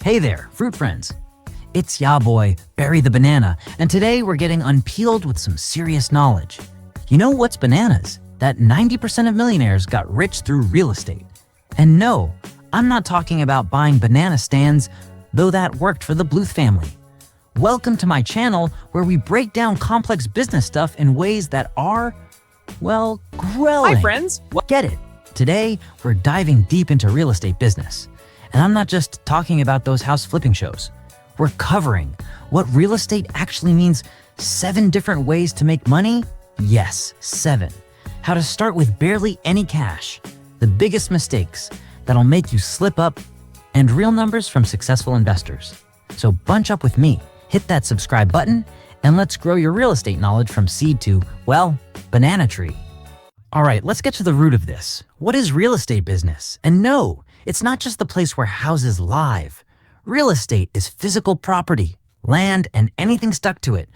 Hey there, fruit friends. It's ya boy, Barry the Banana, and today we're getting unpeeled with some serious knowledge. You know what's bananas? That 90% of millionaires got rich through real estate. And no, I'm not talking about buying banana stands, though that worked for the Bluth family. Welcome to my channel where we break down complex business stuff in ways that are, well, grilling. Hi friends! Get it? Today, we're diving deep into real estate business. And I'm not just talking about those house flipping shows. We're covering what real estate actually means, 7 different ways to make money. Yes, 7. How to start with barely any cash, the biggest mistakes that'll make you slip up, and real numbers from successful investors. So bunch up with me, hit that subscribe button, and let's grow your real estate knowledge from seed to, well, banana tree. All right, let's get to the root of this. What is real estate business? And no, it's not just the place where houses live. Real estate is physical property, land, and anything stuck to it.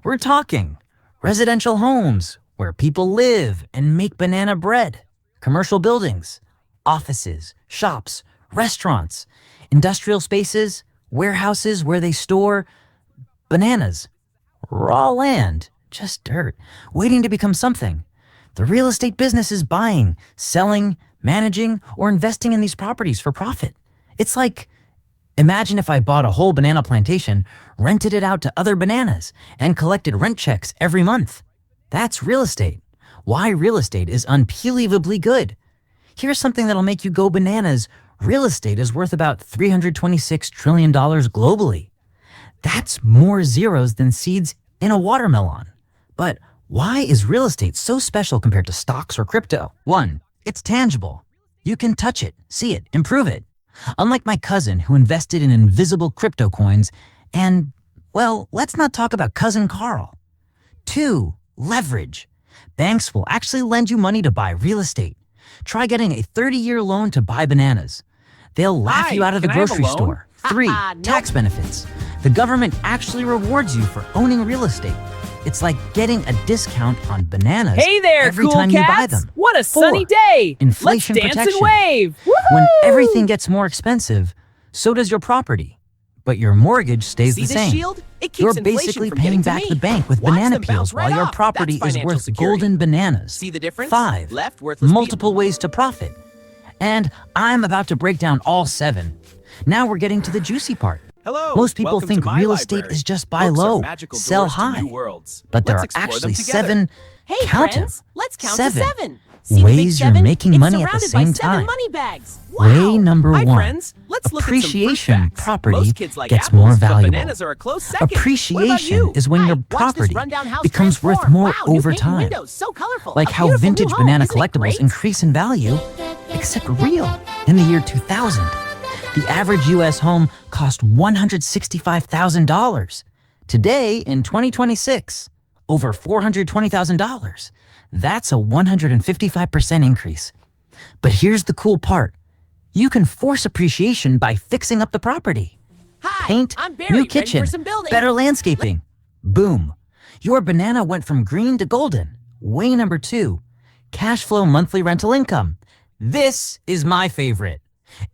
We're talking residential homes where people live and make banana bread, commercial buildings, offices, shops, restaurants, industrial spaces, warehouses where they store bananas, raw land, just dirt, waiting to become something. The real estate business is buying, selling, managing, or investing in these properties for profit. It's like, imagine if I bought a whole banana plantation, rented it out to other bananas, and collected rent checks every month. That's real estate. Why real estate is unbelievably good. Here's something that'll make you go bananas. Real estate is worth about $326 trillion globally. That's more zeros than seeds in a watermelon. But why is real estate so special compared to stocks or crypto? 1, it's tangible. You can touch it, see it, improve it. Unlike my cousin who invested in invisible crypto coins and, well, let's not talk about cousin Carl. 2, leverage. Banks will actually lend you money to buy real estate. Try getting a 30-year loan to buy bananas. They'll laugh you out of the grocery store. 3, tax benefits. The government actually rewards you for owning real estate. It's like getting a discount on bananas Hey there, every cool time cats. you buy them. What a 4, sunny day! inflation Let's dance protection. and wave! When Woohoo! everything gets more expensive, so does your property. But your mortgage stays See the this same. shield? It keeps You're inflation basically from paying getting to back me. the bank with Watch banana them bounce peels while right your off. property That's is financial worth security. golden bananas. See the difference? 5, Left, worthless multiple ways to profit. And I'm about to break down all 7. Now we're getting to the juicy part. Hello. Most people Welcome think to my real estate library. is just buy Books are low, magical sell doors to high. new worlds. But there Let's are explore actually them together. 7, Hey count friends, them, let's count 7 to 7. See the big ways you're 7? making It's money at the surrounded by same 7 time. money bags. Way Wow. number Hi 1, friends. Let's look at some fruit appreciation facts. property Most kids like gets apples, more but valuable. bananas are a close second. What about Appreciation you? is when Hi, your watch this property rundown house becomes worth transform. more Wow, new over paint and time. windows, so colorful. Like A how beautiful vintage new home. banana Isn't it collectibles great? increase in value, except real. In the year 2000, the average U.S. home cost $165,000. Today, in 2026, over $420,000. That's a 155% increase. But here's the cool part. You can force appreciation by fixing up the property. Hi, Paint, I'm Barry, new ready kitchen, for some building. better landscaping. Boom. Your banana went from green to golden. Way number 2, cash flow monthly rental income. This is my favorite.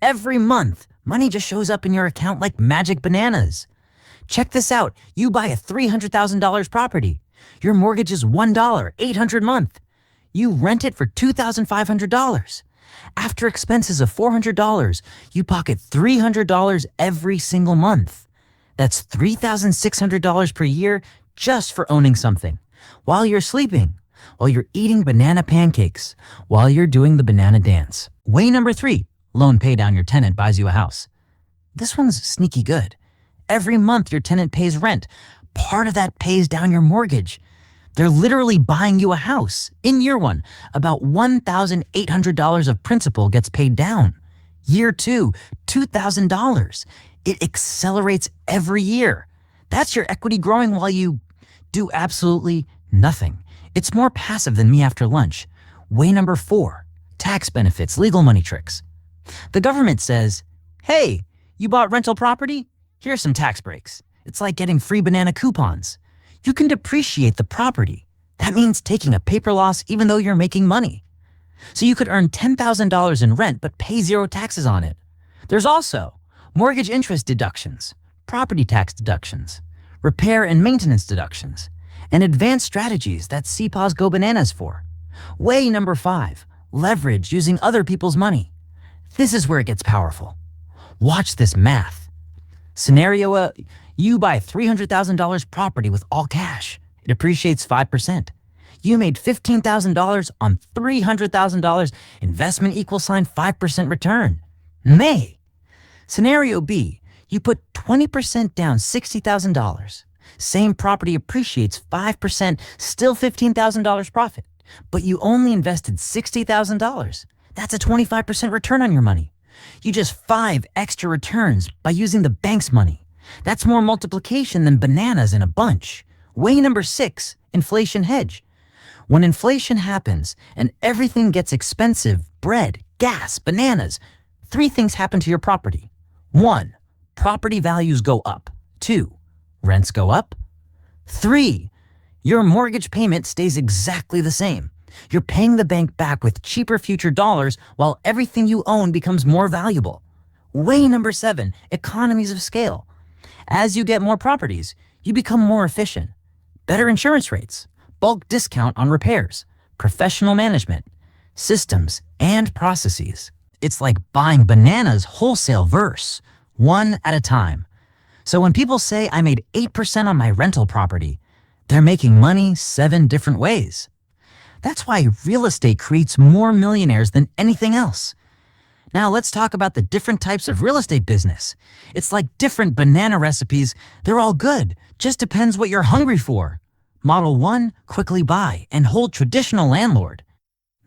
Every month, money just shows up in your account like magic bananas. Check this out. You buy a $300,000 property. Your mortgage is $1, $800 a month. You rent it for $2,500. After expenses of $400, you pocket $300 every single month. That's $3,600 per year just for owning something. While you're sleeping, while you're eating banana pancakes, while you're doing the banana dance. Way number 3, loan pay down your tenant buys you a house. This one's sneaky good. Every month your tenant pays rent. Part of that pays down your mortgage. They're literally buying you a house. In year 1, about $1,800 of principal gets paid down. Year 2, $2,000. It accelerates every year. That's your equity growing while you do absolutely nothing. It's more passive than me after lunch. Way number 4, tax benefits, legal money tricks. The government says, hey, you bought rental property? Here's some tax breaks. It's like getting free banana coupons. You can depreciate the property. That means taking a paper loss even though you're making money. So you could earn $10,000 in rent but pay 0 taxes on it. There's also mortgage interest deductions, property tax deductions, repair and maintenance deductions, and advanced strategies that CPAs go bananas for. Way number 5, leverage using other people's money. This is where it gets powerful. Watch this math. Scenario, you buy $300,000 property with all cash. It appreciates 5%. You made $15,000 on $300,000. Investment equals 5% return. May. Scenario B, you put 20% down, $60,000. Same property appreciates 5%, still $15,000 profit. But you only invested $60,000. That's a 25% return on your money. You just 5 extra returns by using the bank's money. That's more multiplication than bananas in a bunch. Way number 6, inflation hedge. When inflation happens and everything gets expensive, bread, gas, bananas, 3 things happen to your property. 1, property values go up. 2, rents go up. 3, your mortgage payment stays exactly the same. You're paying the bank back with cheaper future dollars while everything you own becomes more valuable. Way number 7, economies of scale. As you get more properties, you become more efficient. Better insurance rates, bulk discount on repairs, professional management, systems, and processes. It's like buying bananas wholesale verse, one at a time. So when people say I made 8% on my rental property, they're making money 7 different ways. That's why real estate creates more millionaires than anything else. Now let's talk about the different types of real estate business. It's like different banana recipes. They're all good. Just depends what you're hungry for. Model 1, quickly buy and hold traditional landlord.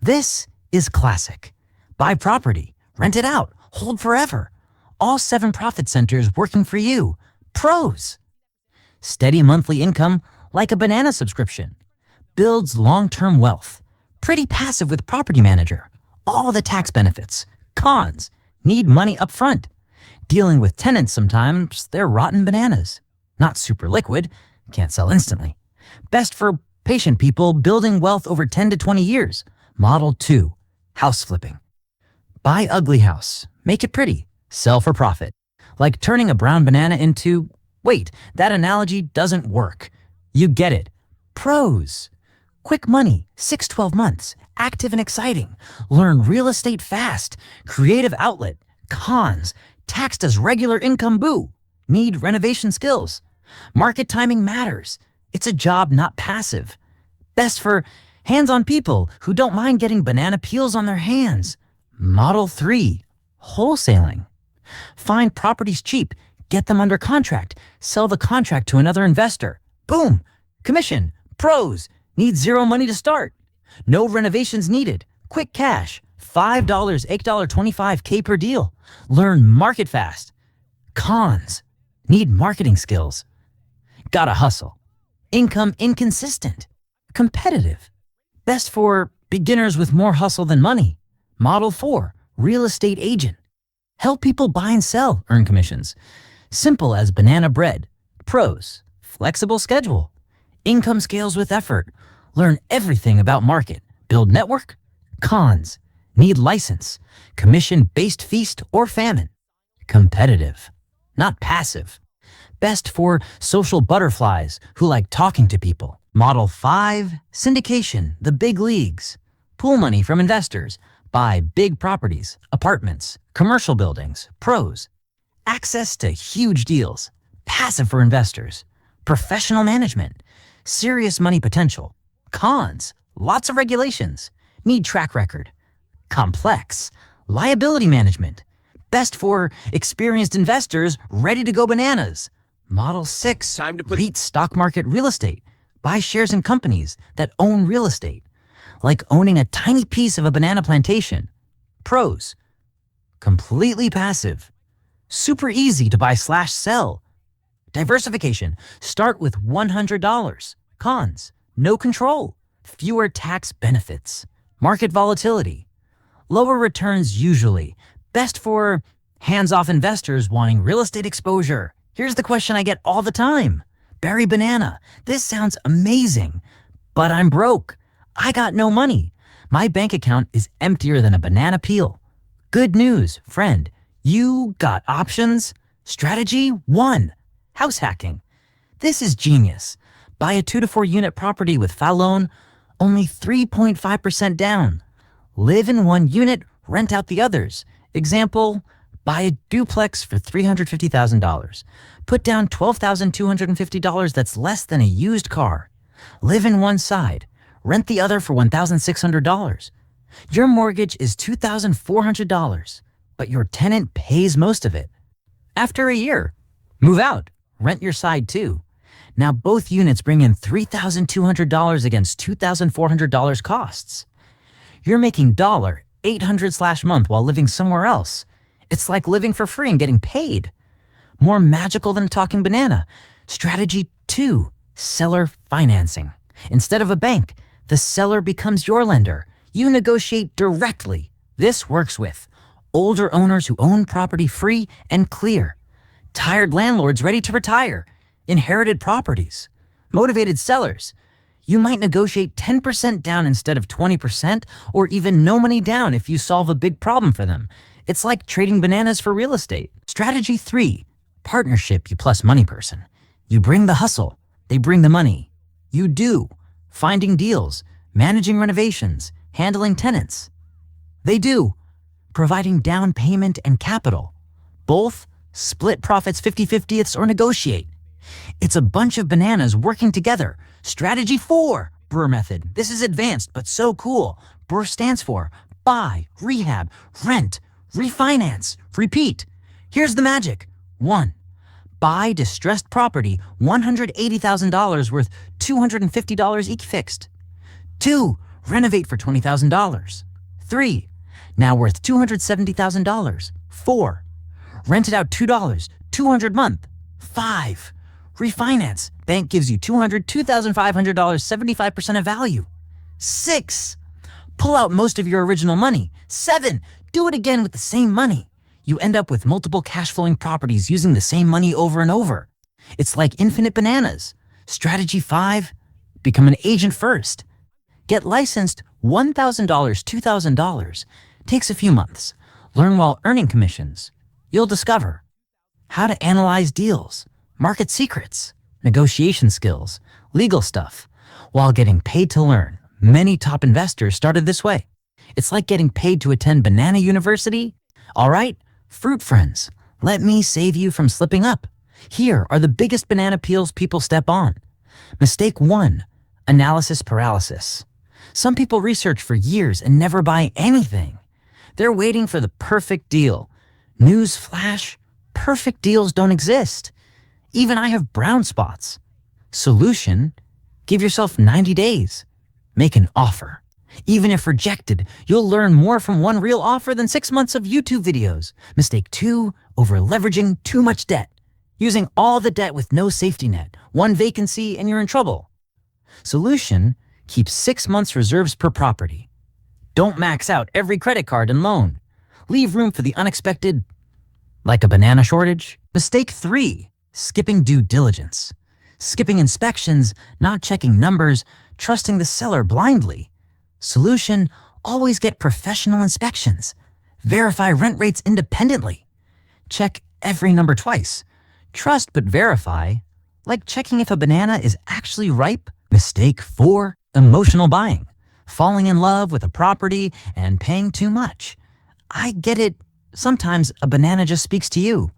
This is classic. Buy property, rent it out, hold forever. All 7 profit centers working for you. Pros. Steady monthly income like a banana subscription. Builds long-term wealth. Pretty passive with property manager. All the tax benefits. Cons. Need money up front. Dealing with tenants sometimes, they're rotten bananas. Not super liquid. Can't sell instantly. Best for patient people building wealth over 10 to 20 years. Model 2. House flipping. Buy ugly house. Make it pretty. Sell for profit. Like turning a brown banana into... Wait, that analogy doesn't work. You get it. Pros. Quick money, 6-12 months, active and exciting. Learn real estate fast, creative outlet. Cons, taxed as regular income boo. Need renovation skills. Market timing matters. It's a job, not passive. Best for hands-on people who don't mind getting banana peels on their hands. Model 3, wholesaling. Find properties cheap, get them under contract, sell the contract to another investor. Boom, commission, pros. Need 0 money to start. No renovations needed. Quick cash. $5, $8.25K per deal. Learn market fast. Cons. Need marketing skills. Gotta hustle. Income inconsistent. Competitive. Best for beginners with more hustle than money. Model 4. Real estate agent. Help people buy and sell. Earn commissions. Simple as banana bread. Pros. Flexible schedule. Income scales with effort. Learn everything about market. Build network. Cons. Need license. Commission-based feast or famine. Competitive. Not passive. Best for social butterflies who like talking to people. Model 5. Syndication. The big leagues. Pool money from investors. Buy big properties, apartments, commercial buildings. Pros. Access to huge deals. Passive for investors. Professional management. Serious money potential. Cons. Lots of regulations. Need track record. Complex. Liability management. Best for experienced investors ready to go bananas. Model 6. Time to put REIT stock market real estate. Buy shares in companies that own real estate. Like owning a tiny piece of a banana plantation. Pros. Completely passive. Super easy to buy/sell. Diversification. Start with $100. Cons. No control. Fewer tax benefits. Market volatility. Lower returns usually. Best for hands-off investors wanting real estate exposure. Here's the question I get all the time. Barry Banana, this sounds amazing, but I'm broke. I got no money. My bank account is emptier than a banana peel. Good news, friend. You got options. Strategy 1. House hacking. This is genius. Buy a 2 to 4 unit property with FA loan, only 3.5% down. Live in one unit, rent out the others. Example, buy a duplex for $350,000. Put down $12,250, that's less than a used car. Live in one side, rent the other for $1,600. Your mortgage is $2,400, but your tenant pays most of it. After a year, move out, rent your side too. Now both units bring in $3,200 against $2,400 costs. You're making $800/month while living somewhere else. It's like living for free and getting paid. More magical than a talking banana. Strategy 2, seller financing. Instead of a bank, the seller becomes your lender. You negotiate directly. This works with older owners who own property free and clear, tired landlords ready to retire, inherited properties, motivated sellers. You might negotiate 10% down instead of 20%, or even no money down if you solve a big problem for them. It's like trading bananas for real estate. Strategy 3, partnership, you plus money person. You bring the hustle, they bring the money. You do, finding deals, managing renovations, handling tenants. They do, providing down payment and capital. Both split profits 50/50ths or negotiate. It's a bunch of bananas working together. Strategy 4, BRRRR method. This is advanced, but so cool. BRRRR stands for buy, rehab, rent, refinance, repeat. Here's the magic. 1. Buy distressed property, $180,000 worth $250 each fixed. 2. Renovate for $20,000. 3. Now worth $270,000. 4. Rent it out $2, $200 month. 5. Refinance. Bank gives you $202,500, 75% of value. 6. Pull out most of your original money. 7. Do it again with the same money. You end up with multiple cash flowing properties using the same money over and over. It's like infinite bananas. Strategy 5. Become an agent first. Get licensed $1,000, $2,000. Takes a few months. Learn while earning commissions. You'll discover how to analyze deals, market secrets, negotiation skills, legal stuff, while getting paid to learn. Many top investors started this way. It's like getting paid to attend Banana University. All right, fruit friends, let me save you from slipping up. Here are the biggest banana peels people step on. Mistake 1, analysis paralysis. Some people research for years and never buy anything. They're waiting for the perfect deal. News flash, perfect deals don't exist. Even I have brown spots. Solution, give yourself 90 days. Make an offer. Even if rejected, you'll learn more from one real offer than 6 months of YouTube videos. Mistake 2, over leveraging too much debt. Using all the debt with no safety net. One vacancy and you're in trouble. Solution, keep 6 months reserves per property. Don't max out every credit card and loan. Leave room for the unexpected, like a banana shortage. Mistake 3, skipping due diligence. Skipping inspections, not checking numbers, trusting the seller blindly. Solution, always get professional inspections. Verify rent rates independently. Check every number twice. Trust but verify, like checking if a banana is actually ripe. Mistake 4, emotional buying. Falling in love with a property and paying too much. I get it, sometimes a banana just speaks to you.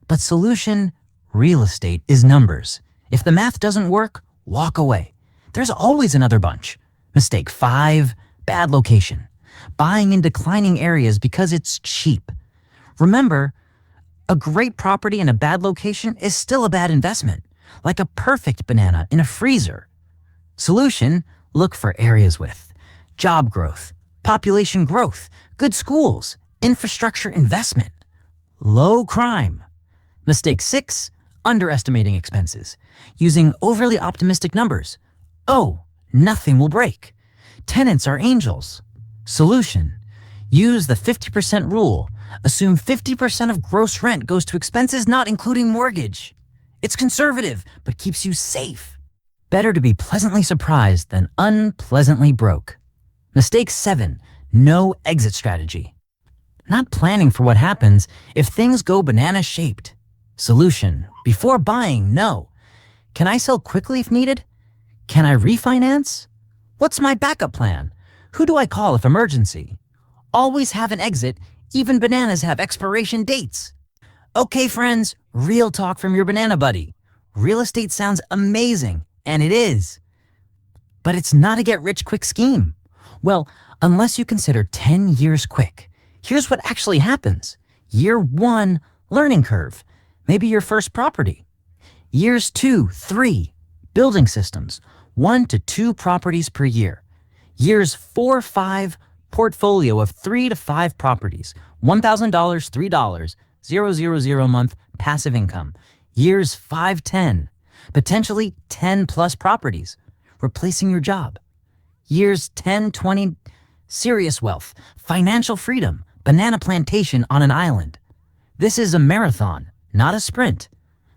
But solution, real estate is numbers. If the math doesn't work, walk away. There's always another bunch. Mistake 5, bad location. Buying in declining areas because it's cheap. Remember, a great property in a bad location is still a bad investment, like a perfect banana in a freezer. Solution, look for areas with job growth, population growth, good schools, infrastructure investment, low crime. Mistake 6, underestimating expenses. Using overly optimistic numbers. Oh, nothing will break. Tenants are angels. Solution, use the 50% rule. Assume 50% of gross rent goes to expenses not including mortgage. It's conservative, but keeps you safe. Better to be pleasantly surprised than unpleasantly broke. Mistake 7, no exit strategy. not planning for what happens if things go banana-shaped. Solution: before buying, know. Can I sell quickly if needed? Can I refinance? What's my backup plan? Who do I call if emergency? Always have an exit, even bananas have expiration dates. Okay, friends, real talk from your banana buddy. Real estate sounds amazing, and it is. But it's not a get-rich-quick scheme. Well, unless you consider 10 years quick. Here's what actually happens. Year 1, learning curve. Maybe your first property. Years 2, 3, building systems. 1 to 2 properties per year. Years 4, 5, portfolio of 3 to 5 properties. $1,000, $3, 000 a month, passive income. Years 5, 10, potentially 10 plus properties, replacing your job. Years 10, 20, serious wealth, financial freedom, banana plantation on an island. This is a marathon, not a sprint.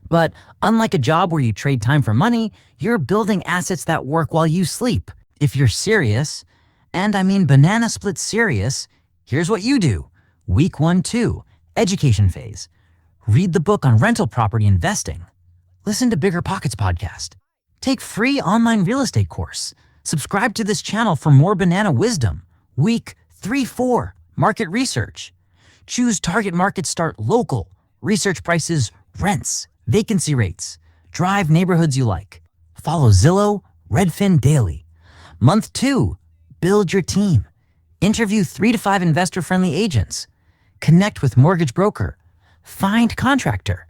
But unlike a job where you trade time for money, you're building assets that work while you sleep. If you're serious, and I mean banana split serious, here's what you do. Week 1, 2, education phase. Read the book on rental property investing. Listen to Bigger Pockets podcast. Take free online real estate course. Subscribe to this channel for more banana wisdom. Week 3, 4, market research. Choose target markets, start local. Research prices, rents, vacancy rates. Drive neighborhoods you like. Follow Zillow, Redfin daily. Month 2, build your team. Interview 3 to 5 investor-friendly agents. Connect with mortgage broker. Find contractor.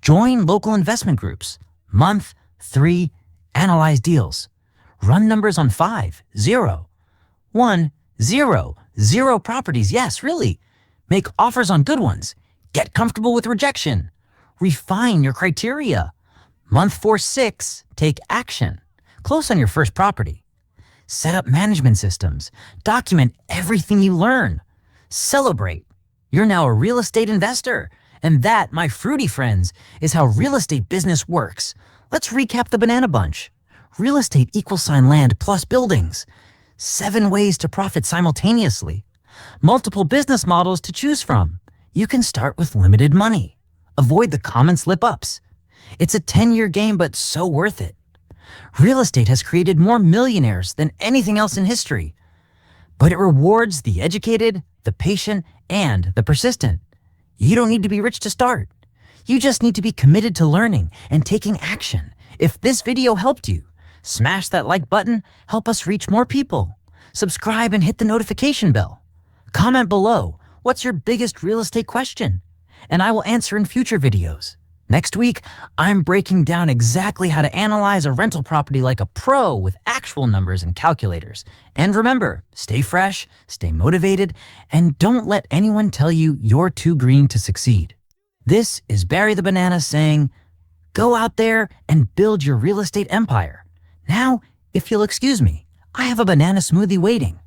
Join local investment groups. Month 3, analyze deals. Run numbers on 5, 0, 1, 0, 0 properties. Yes, really. Make offers on good ones. Get comfortable with rejection. Refine your criteria. Month 4, 6, take action. Close on your first property. Set up management systems. Document everything you learn. Celebrate. You're now a real estate investor. And that, my fruity friends, is how real estate business works. Let's recap the banana bunch. Real estate = land plus buildings. 7 ways to profit simultaneously. Multiple business models to choose from. You can start with limited money. Avoid the common slip-ups. It's a 10-year game, but so worth it. Real estate has created more millionaires than anything else in history. But it rewards the educated, the patient, and the persistent. You don't need to be rich to start. You just need to be committed to learning and taking action. If this video helped you, smash that like button, help us reach more people. Subscribe and hit the notification bell. Comment below, what's your biggest real estate question? And I will answer in future videos. Next week, I'm breaking down exactly how to analyze a rental property like a pro with actual numbers and calculators. And remember, stay fresh, stay motivated, and don't let anyone tell you you're too green to succeed. This is Barry the Banana saying, go out there and build your real estate empire. Now, if you'll excuse me, I have a banana smoothie waiting.